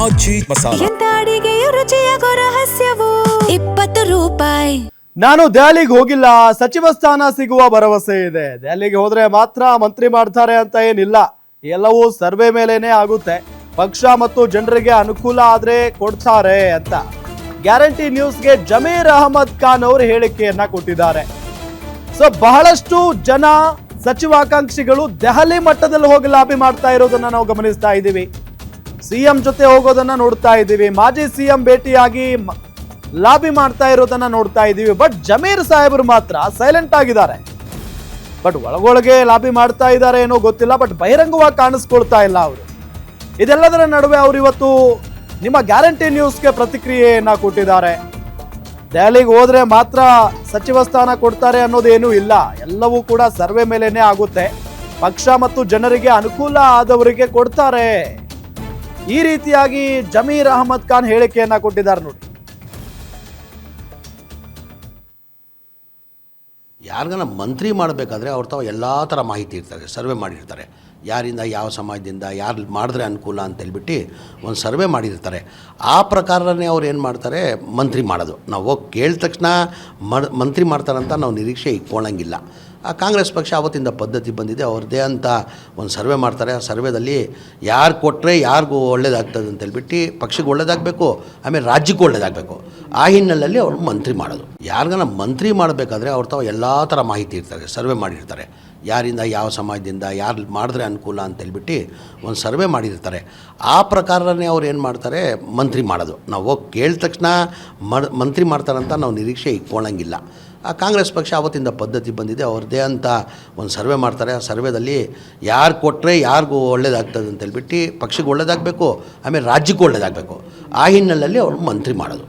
ಮಾಜಿ ಮಸಾಲ. ಎಂತ ಅಡಿಗೆಯ ರುಚಿಯಾಗೋ ರಹಸ್ಯವು 20 ರೂಪಾಯಿ. ನಾನು ದೆಹಲಿಗೆ ಹೋಗಿಲ್ಲ, ಸಚಿವ ಸ್ಥಾನ ಸಿಗುವ ಭರವಸೆ ಇದೆ. ದೆಹಲಿಗೆ ಹೋದ್ರೆ ಮಾತ್ರ ಮಂತ್ರಿ ಮಾಡ್ತಾರೆ ಅಂತ ಏನಿಲ್ಲ, ಎಲ್ಲವೂ ಸರ್ವೆ ಮೇಲೇನೆ ಆಗುತ್ತೆ. ಪಕ್ಷ ಮತ್ತು ಜನರಿಗೆ ಅನುಕೂಲ ಆದ್ರೆ ಕೊಡ್ತಾರೆ ಅಂತ ಗ್ಯಾರಂಟಿ ನ್ಯೂಸ್ಗೆ ಜಮೀರ್ ಅಹಮದ್ ಖಾನ್ ಅವರು ಹೇಳಿಕೆಯನ್ನ ಕೊಟ್ಟಿದ್ದಾರೆ. ಸೊ ಬಹಳಷ್ಟು ಜನ ಸಚಿವಾಕಾಂಕ್ಷಿಗಳು ದೆಹಲಿ ಮಟ್ಟದಲ್ಲಿ ಹೋಗಿ ಲಾಬಿ ಮಾಡ್ತಾ ಇರೋದನ್ನ ನಾವು ಗಮನಿಸ್ತಾ ಇದ್ದೀವಿ. ಸಿಎಂ ಜೊತೆ ಹೋಗೋದನ್ನ ನೋಡ್ತಾ ಇದ್ದೀವಿ, ಮಾಜಿ ಸಿಎಂ ಭೇಟಿಯಾಗಿ ಲಾಬಿ ಮಾಡ್ತಾ ಇರೋದನ್ನ ನೋಡ್ತಾ ಇದ್ದೀವಿ. ಬಟ್ ಜಮೀರ್ ಸಾಹೇಬರು ಮಾತ್ರ ಸೈಲೆಂಟ್ ಆಗಿದ್ದಾರೆ. ಬಟ್ ಒಳಗೊಳಗೆ ಲಾಬಿ ಮಾಡ್ತಾ ಇದ್ದಾರೆ ಏನೋ ಗೊತ್ತಿಲ್ಲ, ಬಟ್ ಬಹಿರಂಗವಾಗಿ ಕಾಣಿಸ್ಕೊಳ್ತಾ ಇಲ್ಲ ಅವರು. ಇದೆಲ್ಲದರ ನಡುವೆ ಅವರು ಇವತ್ತು ನಿಮ್ಮ ಗ್ಯಾರಂಟಿ ನ್ಯೂಸ್ಗೆ ಪ್ರತಿಕ್ರಿಯೆಯನ್ನ ಕೊಟ್ಟಿದ್ದಾರೆ. ದೆಹಲಿಗೆ ಹೋದ್ರೆ ಮಾತ್ರ ಸಚಿವ ಸ್ಥಾನ ಕೊಡ್ತಾರೆ ಅನ್ನೋದೇನೂ ಇಲ್ಲ, ಎಲ್ಲವೂ ಕೂಡ ಸರ್ವೆ ಮೇಲೇನೆ ಆಗುತ್ತೆ. ಪಕ್ಷ ಮತ್ತು ಜನರಿಗೆ ಅನುಕೂಲ ಆದವರಿಗೆ ಕೊಡ್ತಾರೆ. ಈ ರೀತಿಯಾಗಿ ಜಮೀರ್ ಅಹಮದ್ ಖಾನ್ ಹೇಳಿಕೆಯನ್ನ ಕೊಟ್ಟಿದ್ದಾರೆ ನೋಡಿ. ಯಾರಿಗಾನ ಮಂತ್ರಿ ಮಾಡಬೇಕಾದ್ರೆ ಅವ್ರು ತಾವು ಎಲ್ಲ ಥರ ಮಾಹಿತಿ ಇರ್ತದೆ, ಸರ್ವೆ ಮಾಡಿರ್ತಾರೆ. ಯಾರಿಂದ ಯಾವ ಸಮಾಜದಿಂದ ಯಾರು ಮಾಡಿದ್ರೆ ಅನುಕೂಲ ಅಂತೇಳ್ಬಿಟ್ಟು ಒಂದು ಸರ್ವೆ ಮಾಡಿರ್ತಾರೆ. ಆ ಪ್ರಕಾರನೇ ಅವ್ರು ಏನು ಮಾಡ್ತಾರೆ, ಮಂತ್ರಿ ಮಾಡೋದು. ನಾವು ಹೋಗಿ ಕೇಳಿದ ತಕ್ಷಣ ಮಂತ್ರಿ ಮಾಡ್ತಾರಂತ ನಾವು ನಿರೀಕ್ಷೆ ಇಟ್ಕೊಳ್ಳೋಂಗಿಲ್ಲ. ಆ ಕಾಂಗ್ರೆಸ್ ಪಕ್ಷ ಆವತ್ತಿಂದ ಪದ್ಧತಿ ಬಂದಿದೆ, ಅವ್ರದ್ದೇ ಅಂತ ಒಂದು ಸರ್ವೆ ಮಾಡ್ತಾರೆ. ಆ ಸರ್ವೆದಲ್ಲಿ ಯಾರು ಕೊಟ್ಟರೆ ಯಾರಿಗೂ ಒಳ್ಳೇದಾಗ್ತದೆ ಅಂತೇಳ್ಬಿಟ್ಟು ಪಕ್ಷಕ್ಕೆ ಒಳ್ಳೇದಾಗಬೇಕು, ಆಮೇಲೆ ರಾಜ್ಯಕ್ಕೂ ಒಳ್ಳೇದಾಗಬೇಕು. ಆ ಹಿನ್ನೆಲೆಯಲ್ಲಿ ಅವರು ಮಂತ್ರಿ ಮಾಡೋದು. ಯಾರಿಗಾನ ಮಂತ್ರಿ ಮಾಡಬೇಕಾದ್ರೆ ಅವ್ರು ತಾವು ಎಲ್ಲ ಥರ ಮಾಹಿತಿ ಇರ್ತದೆ, ಸರ್ವೆ ಮಾಡಿರ್ತಾರೆ. ಯಾರಿಂದ ಯಾವ ಸಮಾಜದಿಂದ ಯಾರು ಮಾಡಿದ್ರೆ ಅನುಕೂಲ ಅಂತೇಳ್ಬಿಟ್ಟು ಒಂದು ಸರ್ವೆ ಮಾಡಿರ್ತಾರೆ. ಆ ಪ್ರಕಾರನೇ ಅವ್ರು ಏನು ಮಾಡ್ತಾರೆ, ಮಂತ್ರಿ ಮಾಡೋದು. ನಾವು ಹೋಗಿ ಕೇಳಿದ ತಕ್ಷಣ ಮಂತ್ರಿ ಮಾಡ್ತಾರಂತ ನಾವು ನಿರೀಕ್ಷೆ ಇಟ್ಕೊಳ್ಳೋಂಗಿಲ್ಲ. ಆ ಕಾಂಗ್ರೆಸ್ ಪಕ್ಷ ಆವತ್ತಿಂದ ಪದ್ಧತಿ ಬಂದಿದೆ, ಅವ್ರದ್ದೇ ಅಂತ ಒಂದು ಸರ್ವೆ ಮಾಡ್ತಾರೆ. ಆ ಸರ್ವೆದಲ್ಲಿ ಯಾರು ಕೊಟ್ಟರೆ ಯಾರಿಗೂ ಒಳ್ಳೇದಾಗ್ತದೆ ಅಂತೇಳ್ಬಿಟ್ಟು ಪಕ್ಷಕ್ಕೆ ಒಳ್ಳೇದಾಗಬೇಕು, ಆಮೇಲೆ ರಾಜ್ಯಕ್ಕೂ ಒಳ್ಳೇದಾಗಬೇಕು. ಆ ಹಿನ್ನೆಲೆಯಲ್ಲಿ ಅವರು ಮಂತ್ರಿ ಮಾಡೋದು.